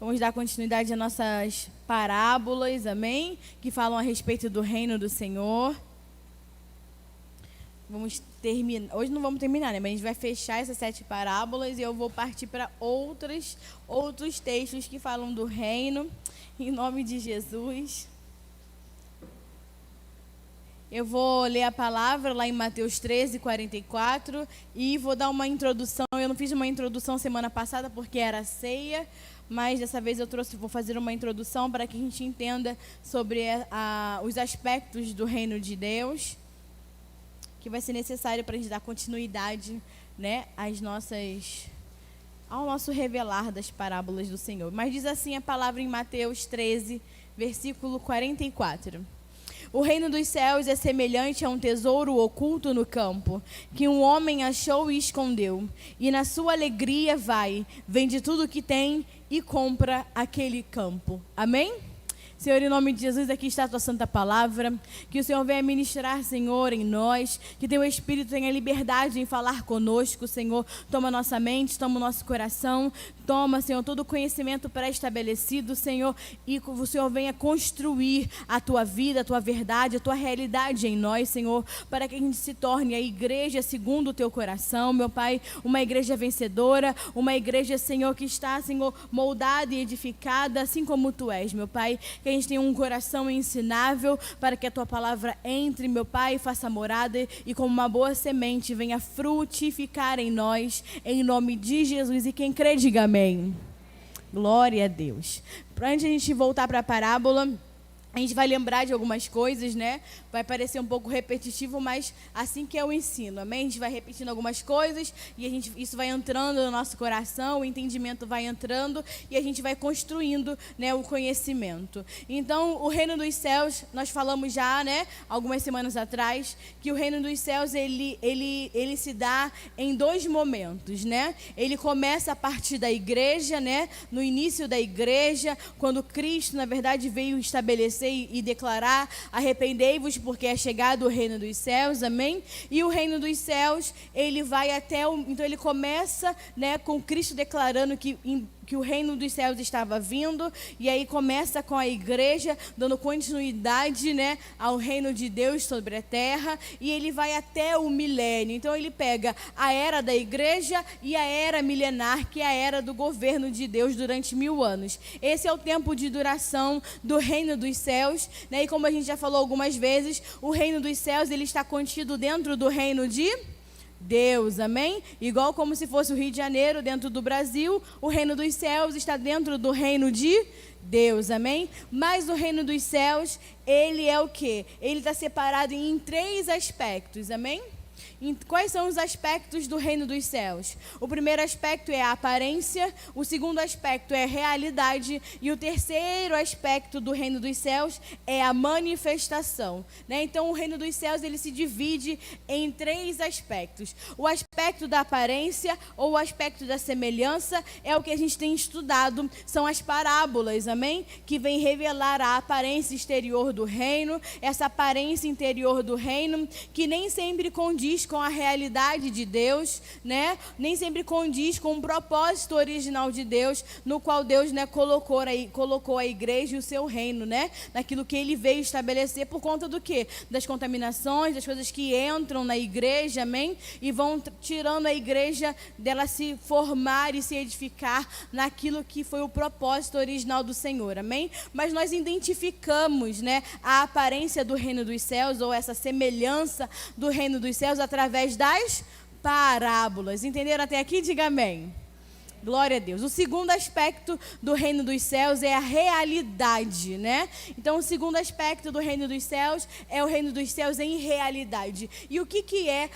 Vamos dar continuidade às nossas parábolas, amém? Que falam a respeito do reino do Senhor. Vamos terminar. Hoje não vamos terminar, né? Mas a gente vai fechar essas 7 parábolas e eu vou partir para outros textos que falam do reino, em nome de Jesus. Eu vou ler a palavra lá em Mateus 13, 44 e vou dar uma introdução. Eu não fiz uma introdução semana passada porque era ceia, mas dessa vez vou fazer uma introdução para que a gente entenda sobre os aspectos do reino de Deus, que vai ser necessário para a gente dar continuidade, né, ao nosso revelar das parábolas do Senhor. Mas diz assim a palavra em Mateus 13, versículo 44. O reino dos céus é semelhante a um tesouro oculto no campo, que um homem achou e escondeu. E na sua alegria vende tudo o que tem e compra aquele campo. Amém? Senhor, em nome de Jesus, aqui está a tua santa palavra, que o Senhor venha ministrar, Senhor, em nós, que teu Espírito tenha liberdade em falar conosco, Senhor. Toma nossa mente, toma o nosso coração, toma, Senhor, todo o conhecimento pré-estabelecido, Senhor, e o Senhor venha construir a tua vida, a tua verdade, a tua realidade em nós, Senhor, para que a gente se torne a igreja segundo o teu coração, meu Pai, uma igreja vencedora, uma igreja, Senhor, que está, Senhor, moldada e edificada, assim como tu és, meu Pai, que a gente tenha um coração ensinável para que a tua palavra entre, meu Pai, faça morada e como uma boa semente venha frutificar em nós, em nome de Jesus. E quem crê, diga amém. Glória a Deus. Antes de a gente voltar para a parábola, a gente vai lembrar de algumas coisas, né? Vai parecer um pouco repetitivo, mas assim que é o ensino, amém? A gente vai repetindo algumas coisas e isso vai entrando no nosso coração, o entendimento vai entrando e a gente vai construindo, né, o conhecimento. Então, o reino dos céus, nós falamos já, né, algumas semanas atrás, que o reino dos céus, ele se dá em 2 momentos, né? Ele começa a partir da igreja, né? No início da igreja, quando Cristo, na verdade, veio estabelecer e declarar: arrependei-vos porque é chegado o reino dos céus, amém? E o reino dos céus, ele vai então ele começa, né, com Cristo declarando que o reino dos céus estava vindo, e aí começa com a igreja dando continuidade, né, ao reino de Deus sobre a terra, e ele vai até o milênio. Então ele pega a era da igreja e a era milenar, que é a era do governo de Deus durante 1000 anos. Esse é o tempo de duração do reino dos céus, né? E como a gente já falou algumas vezes, o reino dos céus, ele está contido dentro do reino de Deus, amém? Igual como se fosse o Rio de Janeiro dentro do Brasil, o reino dos céus está dentro do reino de Deus, amém? Mas o reino dos céus, ele é o quê? Ele está separado em 3 aspectos, amém? Quais são os aspectos do reino dos céus? O primeiro aspecto é a aparência, o segundo aspecto é a realidade e o terceiro aspecto do reino dos céus é a manifestação, né? Então o reino dos céus, ele se divide em 3 aspectos. O aspecto da aparência ou o aspecto da semelhança é o que a gente tem estudado, são as parábolas, amém? Que vem revelar a aparência exterior do reino, essa aparência interior do reino que nem sempre condiz com a realidade de Deus, né? Nem sempre condiz com o propósito original de Deus, no qual Deus, né, colocou a igreja e o seu reino, né? Naquilo que ele veio estabelecer por conta do quê? Das contaminações, das coisas que entram na igreja, amém? E vão tirando a igreja dela se formar e se edificar naquilo que foi o propósito original do Senhor, amém? Mas nós identificamos, né, a aparência do reino dos céus, ou essa semelhança do reino dos céus, através das parábolas. Entenderam até aqui? Diga amém. Glória a Deus. O segundo aspecto do reino dos céus é a realidade, né? Então, o segundo aspecto do reino dos céus é o reino dos céus em realidade. E o que é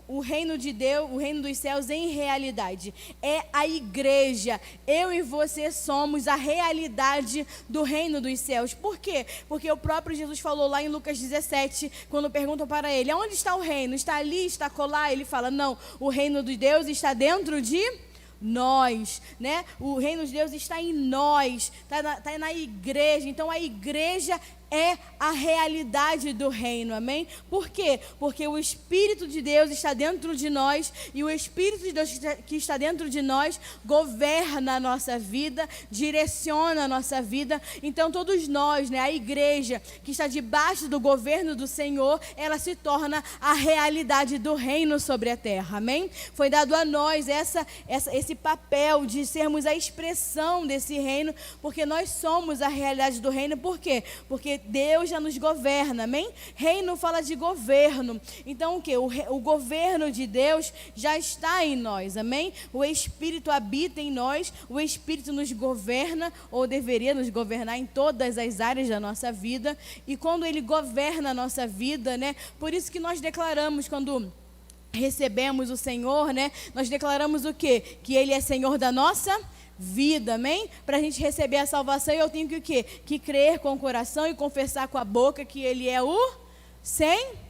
o reino de Deus, o reino dos céus em realidade? É a igreja. Eu e você somos a realidade do reino dos céus. Por quê? Porque o próprio Jesus falou lá em Lucas 17, quando perguntam para ele: onde está o reino? Está ali, está acolá? Ele fala: não, o reino de Deus está dentro de nós, né? O reino de Deus está em nós, está na igreja. Então a igreja é a realidade do reino, amém? Por quê? Porque o Espírito de Deus está dentro de nós, e o Espírito de Deus que está dentro de nós governa a nossa vida, direciona a nossa vida. Então todos nós, né, a igreja que está debaixo do governo do Senhor, ela se torna a realidade do reino sobre a terra, amém? Foi dado a nós esse papel de sermos a expressão desse reino, porque nós somos a realidade do reino. Por quê? Porque Deus já nos governa, amém? Reino fala de governo. Então o quê? O governo de Deus já está em nós, amém? O Espírito habita em nós, o Espírito nos governa, ou deveria nos governar em todas as áreas da nossa vida. E quando Ele governa a nossa vida, né? Por isso que nós declaramos, quando recebemos o Senhor, né? Nós declaramos o quê? Que Ele é Senhor da nossa vida, amém? Para a gente receber a salvação, eu tenho que o quê? Que crer com o coração e confessar com a boca que Ele é o Senhor.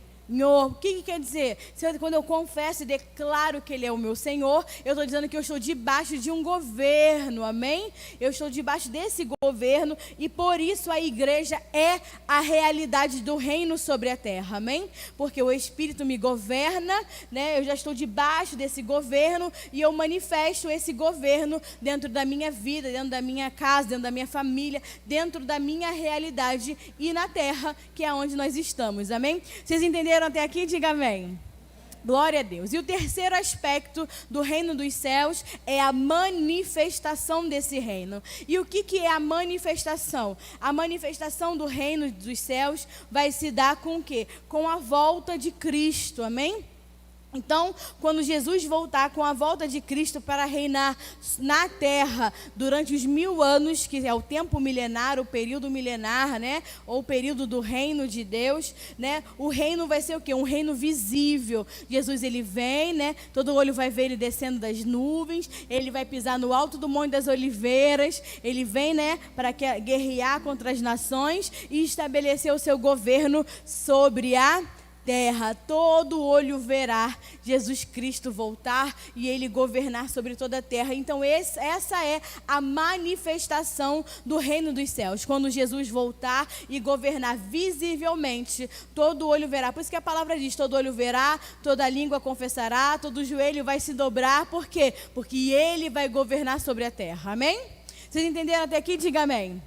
O que quer dizer? Quando eu confesso e declaro que Ele é o meu Senhor, eu estou dizendo que eu estou debaixo de um governo, amém? Eu estou debaixo desse governo, e por isso a igreja é a realidade do reino sobre a terra, amém? Porque o Espírito me governa, né? Eu já estou debaixo desse governo, e eu manifesto esse governo dentro da minha vida, dentro da minha casa, dentro da minha família, dentro da minha realidade e na terra, que é onde nós estamos, amém? Vocês entenderam até aqui? Diga amém. Glória a Deus. E o terceiro aspecto do reino dos céus é a manifestação desse reino. E o que é a manifestação? A manifestação do reino dos céus vai se dar com o quê? Com a volta de Cristo, amém? Então, quando Jesus voltar, com a volta de Cristo para reinar na terra durante os 1000 anos, que é o tempo milenar, o período milenar, né? Ou o período do reino de Deus, né? O reino vai ser o quê? Um reino visível. Jesus, ele vem, né? Todo olho vai ver ele descendo das nuvens, ele vai pisar no alto do Monte das Oliveiras, ele vem, né? Para guerrear contra as nações e estabelecer o seu governo sobre a terra. Todo olho verá Jesus Cristo voltar e Ele governar sobre toda a terra. Então essa é a manifestação do reino dos céus. Quando Jesus voltar e governar visivelmente, todo olho verá. Por isso que a palavra diz: todo olho verá, toda língua confessará, todo joelho vai se dobrar. Por quê? Porque Ele vai governar sobre a terra. Amém? Vocês entenderam até aqui? Diga amém.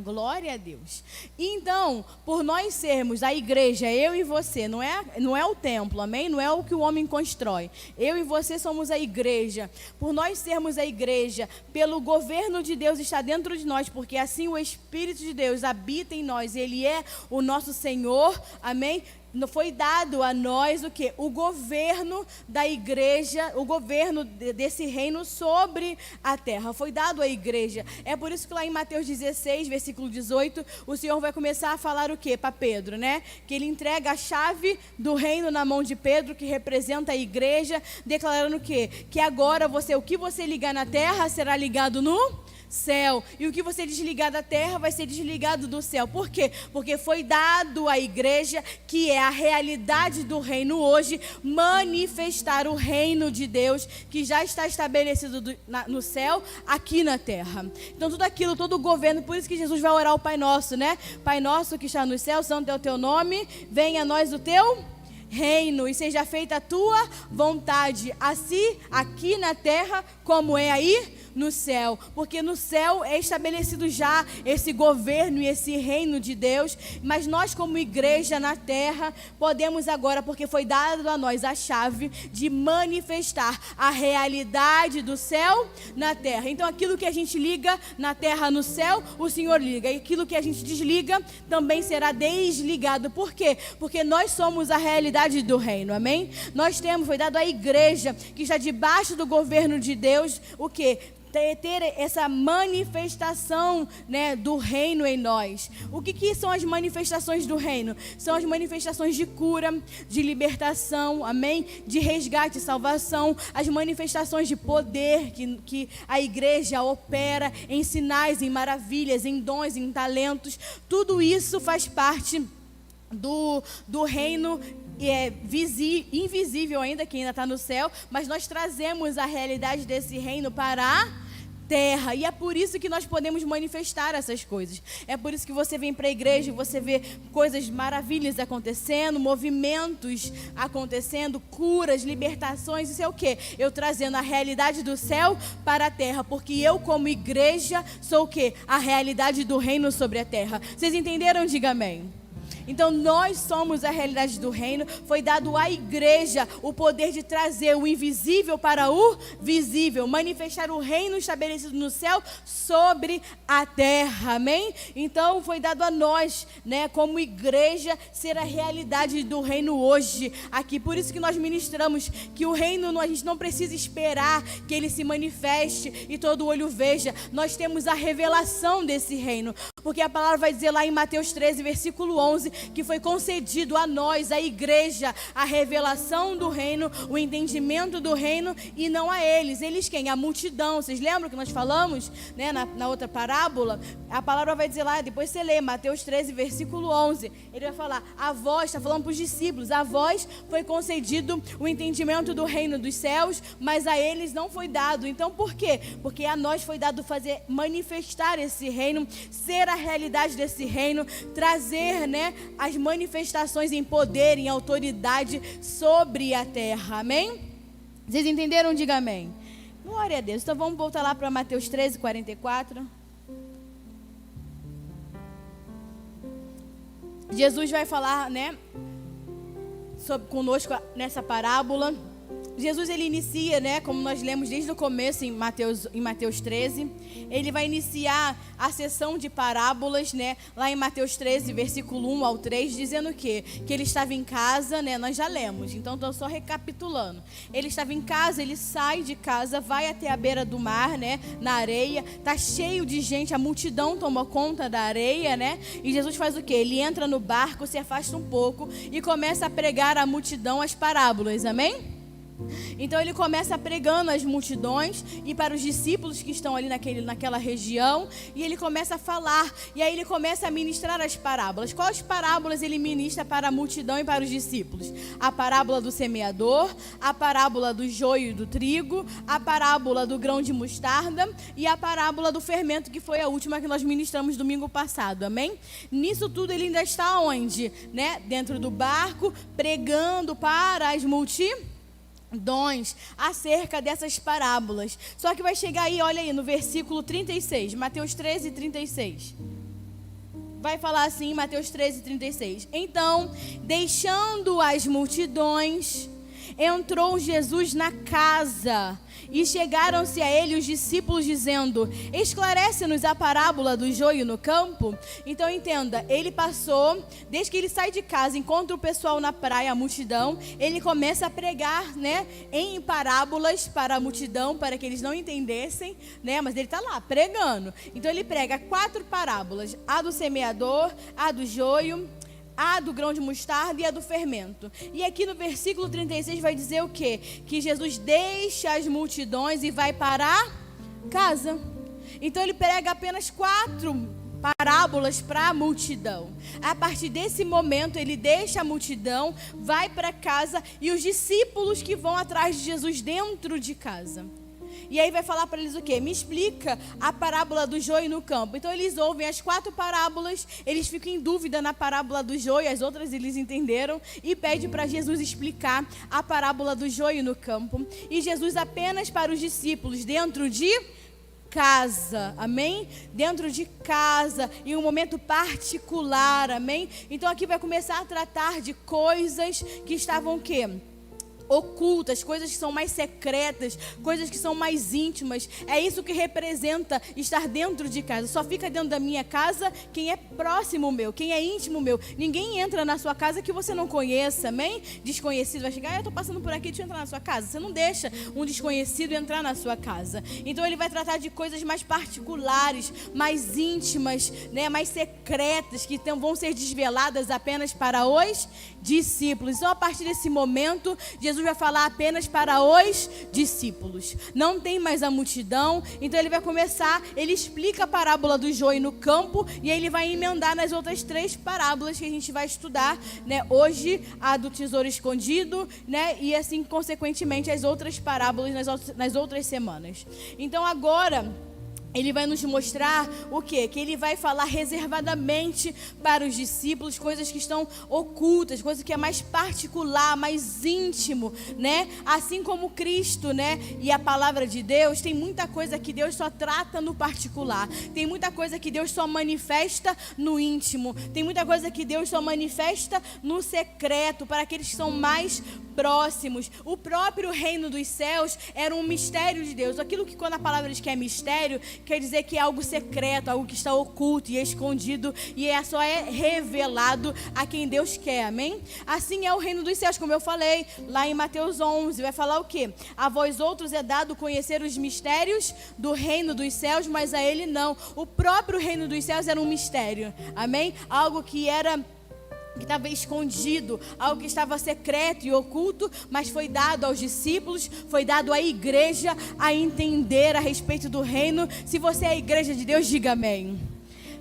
Glória a Deus. Então, por nós sermos a igreja, eu e você, não é o templo, amém? Não é o que o homem constrói. Eu e você somos a igreja. Por nós sermos a igreja, pelo governo de Deus está dentro de nós, porque assim o Espírito de Deus habita em nós, Ele é o nosso Senhor, amém? Foi dado a nós o quê? O governo da igreja, o governo desse reino sobre a terra. Foi dado à igreja. É por isso que lá em Mateus 16, versículo 18, o Senhor vai começar a falar o quê? Para Pedro, né? Que Ele entrega a chave do reino na mão de Pedro, que representa a igreja, declarando o quê? Que agora o que você ligar na terra será ligado no céu, e o que você desligar da terra vai ser desligado do céu. Por quê? Porque foi dado à igreja, que é a realidade do reino hoje, manifestar o reino de Deus que já está estabelecido no céu, aqui na terra. Então tudo aquilo, todo o governo, por isso que Jesus vai orar o Pai Nosso, né? Pai Nosso que está no céu, santo é o teu nome, venha a nós o teu reino e seja feita a tua vontade, assim aqui na terra como é aí no céu, porque no céu é estabelecido já esse governo e esse reino de Deus, mas nós como igreja na terra podemos agora, porque foi dado a nós a chave de manifestar a realidade do céu na terra. Então aquilo que a gente liga na terra no céu, o Senhor liga, e aquilo que a gente desliga também será desligado. Por quê? Porque nós somos a realidade do reino, amém? Foi dado à igreja que está debaixo do governo de Deus, o quê? Ter essa manifestação, né, do reino em nós. O que são as manifestações do reino? São as manifestações de cura, de libertação, amém? De resgate e salvação, as manifestações de poder que a igreja opera em sinais, em maravilhas, em dons, em talentos. Tudo isso faz parte do reino invisível ainda, que ainda está no céu, mas nós trazemos a realidade desse reino para a terra. E é por isso que nós podemos manifestar essas coisas. É por isso que você vem para a igreja e você vê coisas maravilhas acontecendo, movimentos acontecendo, curas, libertações. Isso é o quê? Eu trazendo a realidade do céu para a terra, porque eu como igreja sou o quê? A realidade do reino sobre a terra. Vocês entenderam? Diga amém. Então nós somos a realidade do reino. Foi dado à igreja o poder de trazer o invisível para o visível, manifestar o reino estabelecido no céu sobre a terra, amém? Então foi dado a nós, né, como igreja, ser a realidade do reino hoje aqui. Por isso que nós ministramos que o reino, a gente não precisa esperar que ele se manifeste e todo olho veja. Nós temos a revelação desse reino, porque a palavra vai dizer lá em Mateus 13, versículo 11, que foi concedido a nós, a igreja, a revelação do reino, o entendimento do reino, e não a eles. Eles quem? A multidão. Vocês lembram que nós falamos, né, na outra parábola? A palavra vai dizer lá, depois você lê, Mateus 13, versículo 11. Ele vai falar, a vós, está falando para os discípulos, a vós foi concedido o entendimento do reino dos céus, mas a eles não foi dado. Então por quê? Porque a nós foi dado fazer, manifestar esse reino, ser a realidade desse reino, trazer, né, as manifestações em poder, em autoridade sobre a terra, amém? Vocês entenderam? Diga amém. Glória a Deus. Então vamos voltar lá para Mateus 13, 44. Jesus vai falar, né, conosco nessa parábola. Jesus, ele inicia, né, como nós lemos desde o começo em Mateus 13, ele vai iniciar a sessão de parábolas, né, lá em Mateus 13, versículo 1 ao 3, dizendo o quê? Que ele estava em casa, né, nós já lemos, então estou só recapitulando. Ele estava em casa, ele sai de casa, vai até a beira do mar, né, na areia, tá cheio de gente, a multidão toma conta da areia, né, e Jesus faz o quê? Ele entra no barco, se afasta um pouco e começa a pregar à multidão as parábolas, amém? Então ele começa pregando às multidões e para os discípulos que estão ali naquela região, e ele começa a falar, e aí ele começa a ministrar as parábolas. Quais parábolas ele ministra para a multidão e para os discípulos? A parábola do semeador, a parábola do joio e do trigo, a parábola do grão de mostarda e a parábola do fermento, que foi a última que nós ministramos domingo passado, amém? Nisso tudo ele ainda está onde? Né? Dentro do barco, pregando para as multidões acerca dessas parábolas. Só que vai chegar aí, olha aí, no versículo 36, Mateus 13, 36. Vai falar assim, Mateus 13, 36. Então, deixando as multidões, entrou Jesus na casa, e chegaram-se a ele os discípulos dizendo, esclarece-nos a parábola do joio no campo. Então entenda, ele passou, desde que ele sai de casa, encontra o pessoal na praia, a multidão, ele começa a pregar, né, em parábolas para a multidão, para que eles não entendessem, né, mas ele está lá pregando. Então ele prega 4 parábolas, a do semeador, a do joio, a do grão de mostarda e a do fermento. E aqui no versículo 36 vai dizer o quê? Que Jesus deixa as multidões e vai para a casa. Então ele prega apenas 4 parábolas para a multidão. A partir desse momento ele deixa a multidão, vai para casa, e os discípulos que vão atrás de Jesus dentro de casa. E aí vai falar para eles o quê? Me explica a parábola do joio no campo. Então eles ouvem as 4 parábolas, eles ficam em dúvida na parábola do joio, as outras eles entenderam, e pede para Jesus explicar a parábola do joio no campo. E Jesus apenas para os discípulos dentro de casa, amém? Dentro de casa, em um momento particular, amém? Então aqui vai começar a tratar de coisas que estavam o quê? Ocultas, coisas que são mais secretas, coisas que são mais íntimas. É isso que representa estar dentro de casa. Só fica dentro da minha casa quem é próximo meu, quem é íntimo meu. Ninguém entra na sua casa que você não conheça, amém? Desconhecido vai chegar, eu estou passando por aqui, deixa eu entrar na sua casa. Você não deixa um desconhecido entrar na sua casa. Então ele vai tratar de coisas mais particulares, mais íntimas, né? Mais secretas, que vão ser desveladas apenas para os discípulos. Então a partir desse momento, Jesus vai falar apenas para os discípulos. Não tem mais a multidão. Então ele vai começar, ele explica a parábola do joio no campo, e aí ele vai emendar nas outras 3 parábolas que a gente vai estudar, né? Hoje a do tesouro escondido, né? E assim consequentemente as outras parábolas nas outras semanas. Então agora Ele vai nos mostrar o quê? Que ele vai falar reservadamente para os discípulos coisas que estão ocultas, coisas que é mais particular, mais íntimo, né? Assim como Cristo, né? E a palavra de Deus, tem muita coisa que Deus só trata no particular. Tem muita coisa que Deus só manifesta no íntimo. Tem muita coisa que Deus só manifesta no secreto, para aqueles que são mais próximos. O próprio reino dos céus era um mistério de Deus. Aquilo que quando a palavra diz que é mistério, quer dizer que é algo secreto, algo que está oculto e escondido e só é revelado a quem Deus quer, amém? Assim é o reino dos céus, como eu falei lá em Mateus 11, vai falar o quê? A vós outros é dado conhecer os mistérios do reino dos céus, mas a ele não. O próprio reino dos céus era um mistério, amém? Algo que estava escondido, algo que estava secreto e oculto, mas foi dado aos discípulos, foi dado à igreja a entender a respeito do reino. Se você é a igreja de Deus, diga amém.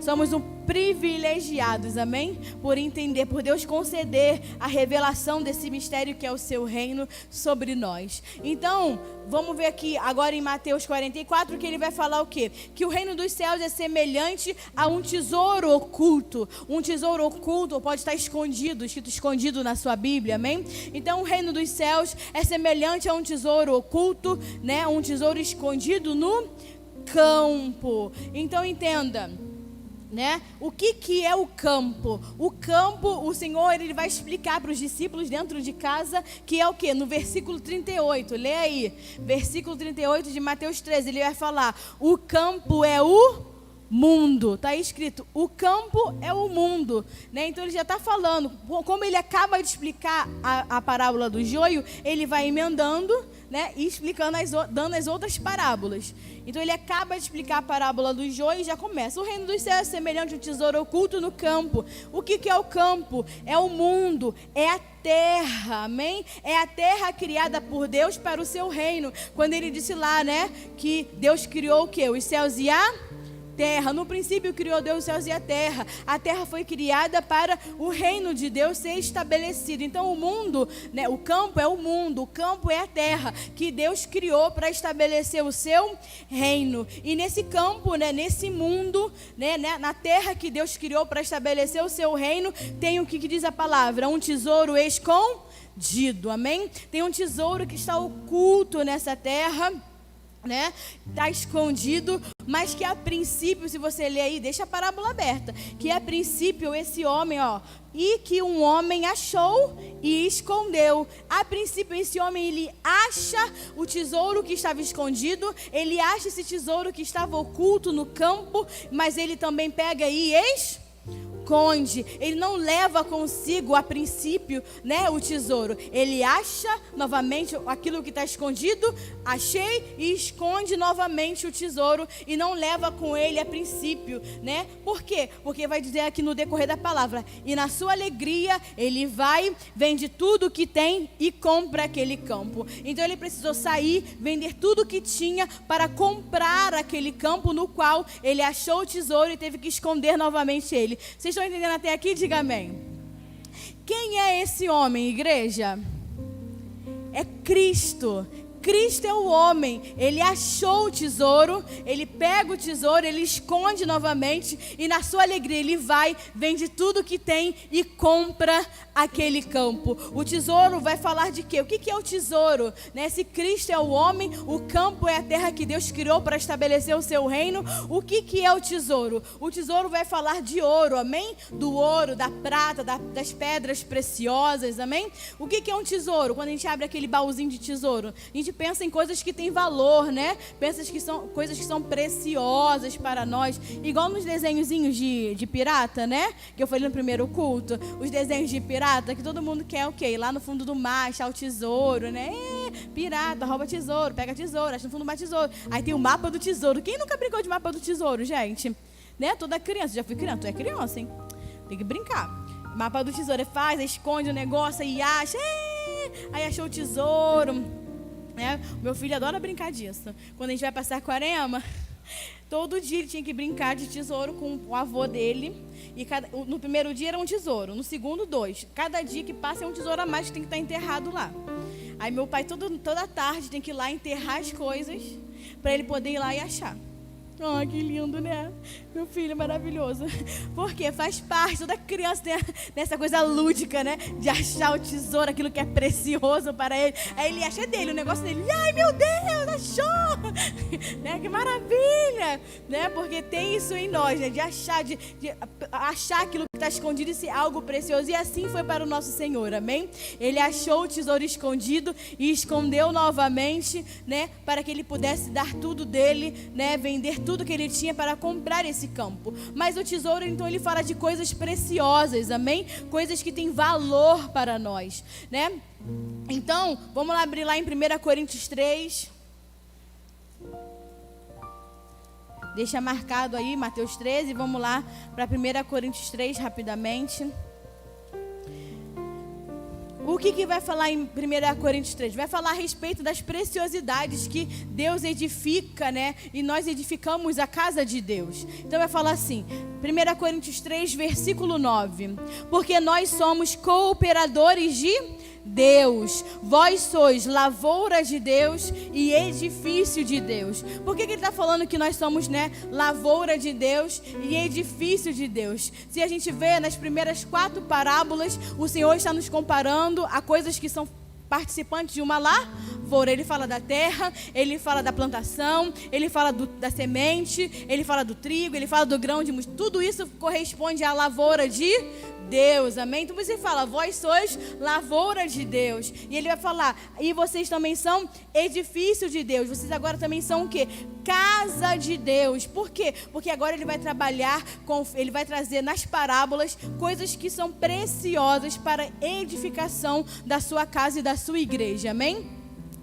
Somos privilegiados, amém? Por entender, por Deus conceder a revelação desse mistério que é o seu reino sobre nós. Então, vamos ver aqui agora em Mateus 44 que ele vai falar o quê? Que o reino dos céus é semelhante a um tesouro oculto. Um tesouro oculto pode estar escondido, escrito escondido na sua Bíblia, amém? Então, o reino dos céus é semelhante a um tesouro oculto, né? Um tesouro escondido no campo. Então, entenda, né? O que é o campo? O campo, o Senhor, ele vai explicar para os discípulos dentro de casa, que é o quê? No versículo 38, lê aí, versículo 38 de Mateus 13, ele vai falar, o campo é o mundo, está aí escrito, o campo é o mundo, né? Então ele já está falando, como ele acaba de explicar a parábola do joio, ele vai emendando, né? E explicando, dando as outras parábolas. Então ele acaba de explicar a parábola do joio e já começa. O reino dos céus é semelhante a um tesouro oculto no campo. O que é o campo? É o mundo, é a terra, amém? É a terra criada por Deus para o seu reino. Quando ele disse lá, né, que Deus criou o quê? Os céus e a terra. No princípio criou Deus os céus e a terra. A terra foi criada para o reino de Deus ser estabelecido. Então o mundo, né, o campo é o mundo, o campo é a terra que Deus criou para estabelecer o seu reino. E nesse campo, né, nesse mundo, né, na terra que Deus criou para estabelecer o seu reino, tem o que diz a palavra? Um tesouro escondido, amém? Tem um tesouro que está oculto nessa terra, né? Está escondido, mas que a princípio, se você ler aí, deixa a parábola aberta, que a princípio esse homem, e que um homem achou e escondeu. A princípio esse homem, ele acha o tesouro que estava escondido, ele acha esse tesouro que estava oculto no campo, mas ele também pega e esconde. Ele não leva consigo a princípio, né, o tesouro. Ele acha novamente aquilo que está escondido, achei, e esconde novamente o tesouro e não leva com ele a princípio, né? Por quê? Porque vai dizer aqui no decorrer da palavra, e na sua alegria ele vai, vende tudo que tem e compra aquele campo. Então ele precisou sair, vender tudo que tinha para comprar aquele campo no qual ele achou o tesouro e teve que esconder novamente ele. Vocês estão entendendo até aqui? Diga amém. Quem é esse homem, igreja? É Cristo. Cristo é o homem, ele achou o tesouro, ele pega o tesouro, ele esconde novamente e na sua alegria ele vai, vende tudo que tem e compra aquele campo. O tesouro vai falar de quê? O que é o tesouro? Né? Se Cristo é o homem, o campo é a terra que Deus criou para estabelecer o seu reino. O que é o tesouro? O tesouro vai falar de ouro, amém? Do ouro, da prata, das pedras preciosas, amém? O que é um tesouro? Quando a gente abre aquele baúzinho de tesouro, a gente pensa em coisas que têm valor, né? Pensa que são coisas que são preciosas para nós. Igual nos desenhozinhos de pirata, né? Que eu falei no primeiro culto. Os desenhos de pirata, que todo mundo quer o quê? Ir lá no fundo do mar, achar o tesouro, né? Pirata, rouba tesouro, pega tesouro, acha no fundo do mar tesouro. Aí tem o mapa do tesouro. Quem nunca brincou de mapa do tesouro, gente? Né? Toda criança. Já fui criança. Tu é criança, hein? Tem que brincar. Mapa do tesouro. Faz, esconde o negócio e acha. Aí achou o tesouro. Meu filho adora brincar disso. Quando a gente vai passar Quaresma, todo dia ele tinha que brincar de tesouro com o avô dele. E no primeiro dia era um tesouro, no segundo 2. Cada dia que passa é um tesouro a mais que tem que estar enterrado lá. Aí meu pai toda tarde tem que ir lá enterrar as coisas para ele poder ir lá e achar. Oh, que lindo, né? Meu filho é maravilhoso. Porque faz parte, toda criança tem nessa coisa lúdica, né? De achar o tesouro, aquilo que é precioso para ele. Aí ele acha dele, o negócio dele. Ai, meu Deus, achou! Né? Que maravilha! Né? Porque tem isso em nós, né? De achar aquilo que está escondido e ser algo precioso. E assim foi para o nosso Senhor, amém? Ele achou o tesouro escondido e escondeu novamente, né? Para que ele pudesse dar tudo dele, né? Vender tudo que ele tinha para comprar esse campo. Mas o tesouro, então, ele fala de coisas preciosas, amém? Coisas que têm valor para nós, né? Então, vamos lá abrir lá em 1 Coríntios 3. Deixa marcado aí, Mateus 13. Vamos lá para 1 Coríntios 3, rapidamente. O que vai falar em 1 Coríntios 3? Vai falar a respeito das preciosidades que Deus edifica, né? E nós edificamos a casa de Deus. Então vai falar assim, 1 Coríntios 3, versículo 9. Porque nós somos cooperadores de Deus. Vós sois lavoura de Deus e edifício de Deus. Por que ele está falando que nós somos, né, lavoura de Deus e edifício de Deus? Se a gente vê nas primeiras 4 parábolas, o Senhor está nos comparando a coisas que são participantes de uma lavoura. Ele fala da terra, ele fala da plantação, ele fala da semente, ele fala do trigo, ele fala do grão de mostarda. Tudo isso corresponde à lavoura de Deus, amém? Então você fala, vós sois lavoura de Deus. E ele vai falar, e vocês também são edifício de Deus. Vocês agora também são o quê? Casa de Deus. Por quê? Porque agora ele vai trabalhar ele vai trazer nas parábolas coisas que são preciosas para edificação da sua casa e da sua igreja, amém?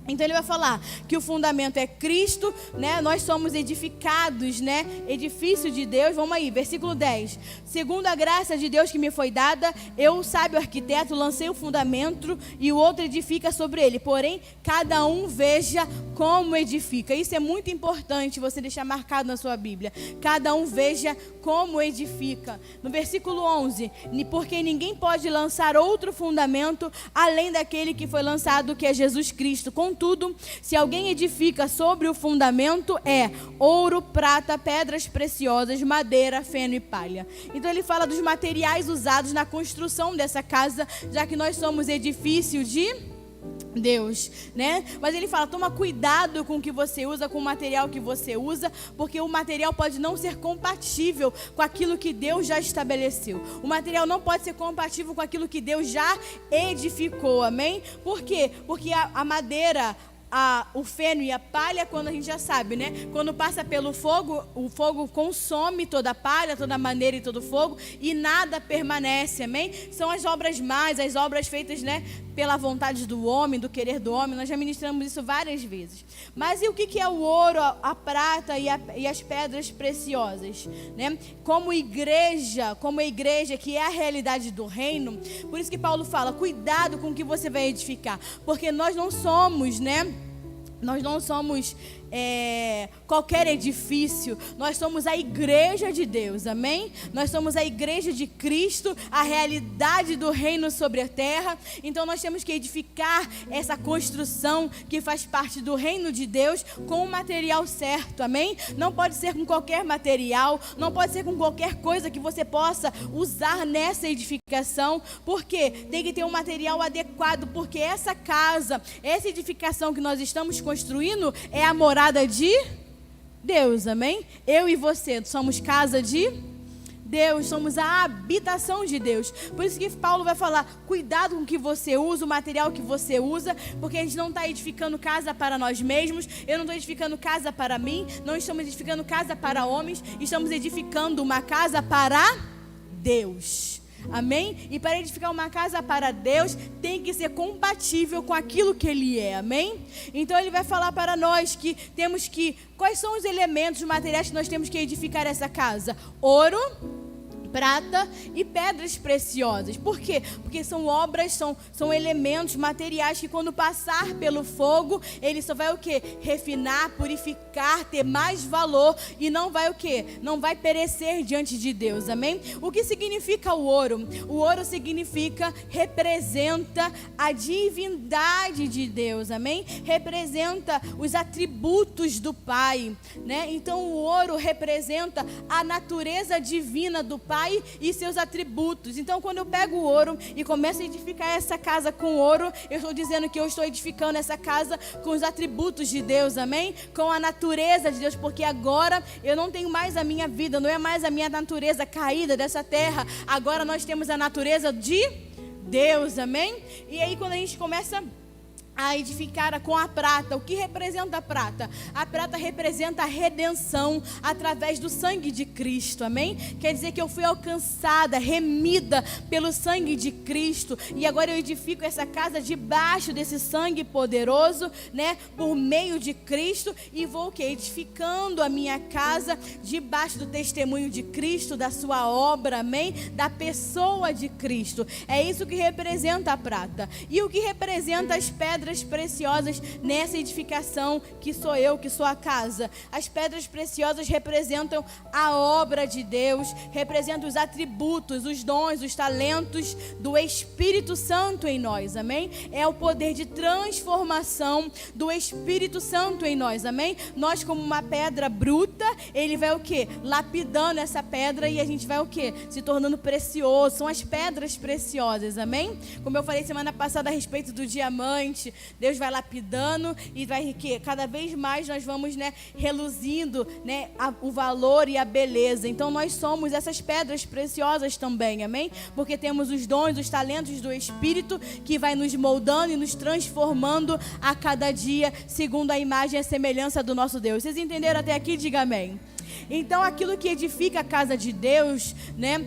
Então ele vai falar que o fundamento é Cristo, né? Nós somos edificados, né? Edifício de Deus. Vamos aí, versículo 10. Segundo a graça de Deus que me foi dada, eu, sábio arquiteto, lancei o fundamento e o outro edifica sobre ele. Porém, cada um veja como edifica. Isso é muito importante você deixar marcado na sua Bíblia. Cada um veja como edifica. No versículo 11, porque ninguém pode lançar outro fundamento além daquele que foi lançado, que é Jesus Cristo. Contudo, se alguém edifica sobre o fundamento, é ouro, prata, pedras preciosas, madeira, feno e palha. Então ele fala dos materiais usados na construção dessa casa, já que nós somos edifício de Deus, né? Mas ele fala, toma cuidado com o que você usa, com o material que você usa, porque o material pode não ser compatível com aquilo que Deus já estabeleceu. O material não pode ser compatível com aquilo que Deus já edificou, amém? Por quê? Porque a madeira, o feno e a palha, quando a gente já sabe, né? Quando passa pelo fogo, o fogo consome toda a palha, toda a madeira e todo o fogo, e nada permanece, amém? São as obras más, as obras feitas, né, pela vontade do homem, do querer do homem. Nós já ministramos isso várias vezes. Mas e o que é o ouro, a prata e as pedras preciosas, né? Como a igreja que é a realidade do reino, por isso que Paulo fala, cuidado com o que você vai edificar, porque nós não somos, né? Nós não somos qualquer edifício, nós somos a igreja de Deus, amém? Nós somos a igreja de Cristo, a realidade do reino sobre a terra. Então nós temos que edificar essa construção que faz parte do reino de Deus com o material certo, amém? Não pode ser com qualquer material, não pode ser com qualquer coisa que você possa usar nessa edificação, porque tem que ter um material adequado, porque essa casa, essa edificação que nós estamos construindo é a morada de Deus, amém? Eu e você somos casa de Deus, somos a habitação de Deus. Por isso que Paulo vai falar, cuidado com o que você usa, o material que você usa, porque a gente não está edificando casa para nós mesmos. Eu não estou edificando casa para mim, não estamos edificando casa para homens, estamos edificando uma casa para Deus. Amém? E para edificar uma casa para Deus, tem que ser compatível com aquilo que Ele é, amém? Então Ele vai falar para nós que temos que, quais são os elementos, os materiais que nós temos que edificar essa casa? Ouro, prata e pedras preciosas. Por quê? Porque são obras, são elementos materiais que quando passar pelo fogo, ele só vai o quê? Refinar, purificar, ter mais valor e não vai o quê? Não vai perecer diante de Deus, amém? O que significa o ouro? O ouro significa, representa a divindade de Deus, amém? Representa os atributos do Pai, né? Então o ouro representa a natureza divina do Pai e seus atributos. Então quando eu pego o ouro e começo a edificar essa casa com ouro, eu estou dizendo que eu estou edificando essa casa com os atributos de Deus, amém? Com a natureza de Deus, porque agora eu não tenho mais a minha vida, não é mais a minha natureza caída dessa terra, agora nós temos a natureza de Deus, amém? E aí quando a gente começa a edificar com a prata, o que representa a prata? A prata representa a redenção através do sangue de Cristo, amém? Quer dizer que eu fui alcançada, remida pelo sangue de Cristo, e agora eu edifico essa casa debaixo desse sangue poderoso, né? Por meio de Cristo, e vou o quê? Edificando a minha casa debaixo do testemunho de Cristo, da sua obra, amém? Da pessoa de Cristo. É isso que representa a prata. E o que representa as pedras preciosas nessa edificação que sou eu, que sou a casa? As pedras preciosas representam a obra de Deus, representam os atributos, os dons, os talentos do Espírito Santo em nós, amém? É o poder de transformação do Espírito Santo em nós, amém? Nós, como uma pedra bruta, ele vai o quê? Lapidando essa pedra e a gente vai o quê? Se tornando precioso. São as pedras preciosas, amém? Como eu falei semana passada a respeito do diamante, Deus vai lapidando e vai que cada vez mais nós vamos, né, reluzindo, né, o valor e a beleza. Então nós somos essas pedras preciosas também, amém? Porque temos os dons, os talentos do Espírito que vai nos moldando e nos transformando a cada dia segundo a imagem e a semelhança do nosso Deus. Vocês entenderam até aqui? Diga amém. Então aquilo que edifica a casa de Deus, né,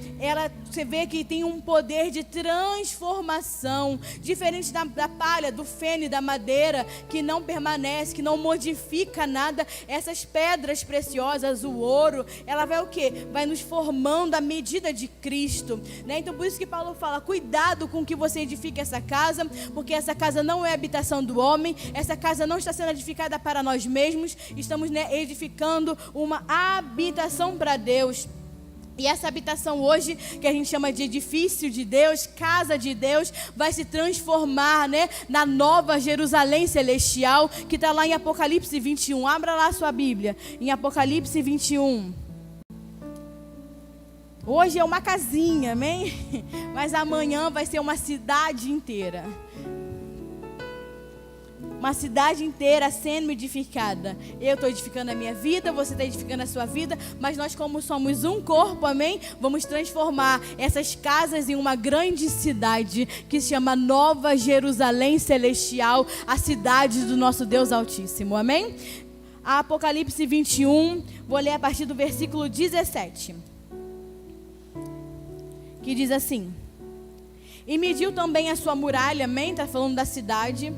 você vê que tem um poder de transformação, diferente da palha, do feno, da madeira, que não permanece, que não modifica nada. Essas pedras preciosas, o ouro, ela vai o quê? Vai nos formando à medida de Cristo, né? Então por isso que Paulo fala, cuidado com que você edifique essa casa, porque essa casa não é habitação do homem, essa casa não está sendo edificada para nós mesmos, estamos, né, edificando uma habitação para Deus. E essa habitação hoje, que a gente chama de edifício de Deus, casa de Deus, vai se transformar, né, na nova Jerusalém celestial, que está lá em Apocalipse 21. Abra lá a sua Bíblia, em Apocalipse 21. Hoje é uma casinha, amém? Mas amanhã vai ser uma cidade inteira. Uma cidade inteira sendo edificada. Eu estou edificando a minha vida, você está edificando a sua vida, mas nós, como somos um corpo, amém? Vamos transformar essas casas em uma grande cidade que se chama Nova Jerusalém Celestial, a cidade do nosso Deus Altíssimo, amém? Apocalipse 21, vou ler a partir do versículo 17, que diz assim: e mediu também a sua muralha, amém? Está falando da cidade.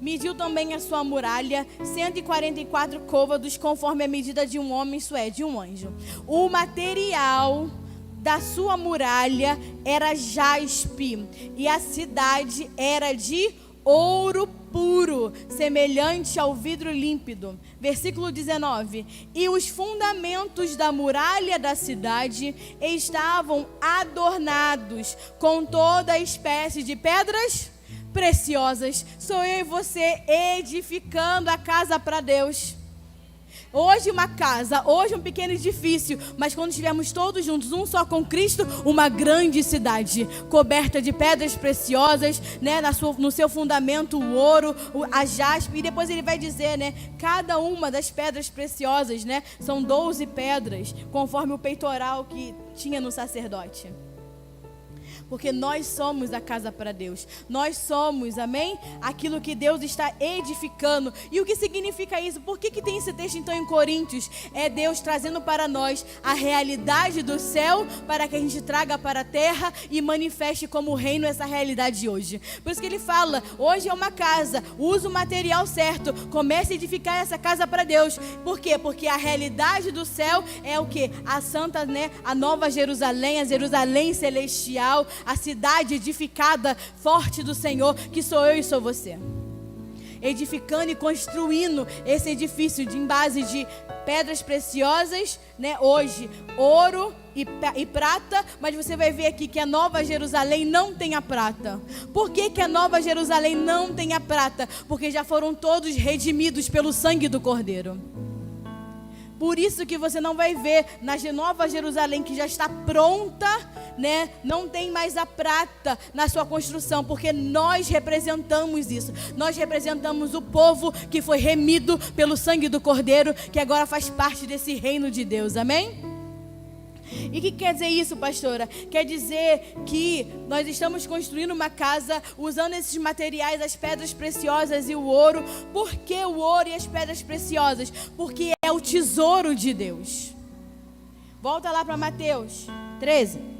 Mediu também a sua muralha, 144 côvados, conforme a medida de um homem, isso é, de um anjo. O material da sua muralha era jaspe, e a cidade era de ouro puro, semelhante ao vidro límpido. Versículo 19. E os fundamentos da muralha da cidade estavam adornados com toda espécie de pedras preciosas. Sou eu e você edificando a casa para Deus. Hoje uma casa, hoje um pequeno edifício, mas quando estivermos todos juntos, um só com Cristo, uma grande cidade, coberta de pedras preciosas, né, no seu fundamento o ouro, a jaspe, e depois ele vai dizer, né, cada uma das pedras preciosas, né, são 12 pedras, conforme o peitoral que tinha no sacerdote. Porque nós somos a casa para Deus. Nós somos, amém? Aquilo que Deus está edificando. E o que significa isso? Por que tem esse texto então em Coríntios? É Deus trazendo para nós a realidade do céu, para que a gente traga para a terra e manifeste como reino essa realidade de hoje. Por isso que ele fala, hoje é uma casa, usa o material certo, comece a edificar essa casa para Deus. Por quê? Porque a realidade do céu é o quê? A santa, né? A nova Jerusalém, a Jerusalém celestial, a cidade edificada, forte do Senhor, que sou eu e sou você. Edificando e construindo esse edifício em base de pedras preciosas, né? Hoje, ouro e prata, mas você vai ver aqui que a Nova Jerusalém não tem a prata. Por que a Nova Jerusalém não tem a prata? Porque já foram todos redimidos pelo sangue do Cordeiro. Por isso que você não vai ver na Nova Jerusalém, que já está pronta, né? Não tem mais a prata na sua construção, porque nós representamos isso. Nós representamos o povo que foi remido pelo sangue do Cordeiro, que agora faz parte desse reino de Deus, amém? E o que quer dizer isso, pastora? Quer dizer que nós estamos construindo uma casa usando esses materiais, as pedras preciosas e o ouro. Por que o ouro e as pedras preciosas? Porque é o tesouro de Deus. Volta lá para Mateus 13.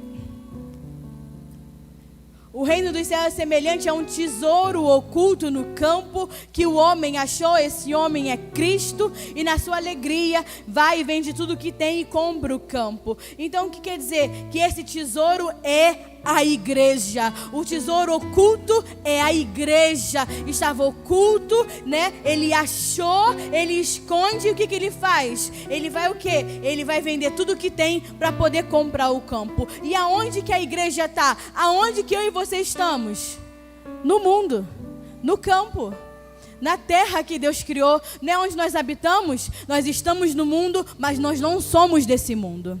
O reino dos céus é semelhante a um tesouro oculto no campo que o homem achou. Esse homem é Cristo e na sua alegria vai e vende tudo que tem e compra o campo. Então o que quer dizer? Que esse tesouro é a igreja. O tesouro oculto é a igreja. Estava oculto, né? Ele achou, ele esconde. E o que ele faz? Ele vai o quê? Ele vai vender tudo que tem para poder comprar o campo. E aonde que a igreja está? Aonde que eu e você estamos? No mundo, no campo, na terra que Deus criou. Não é onde nós habitamos? Nós estamos no mundo, mas nós não somos desse mundo.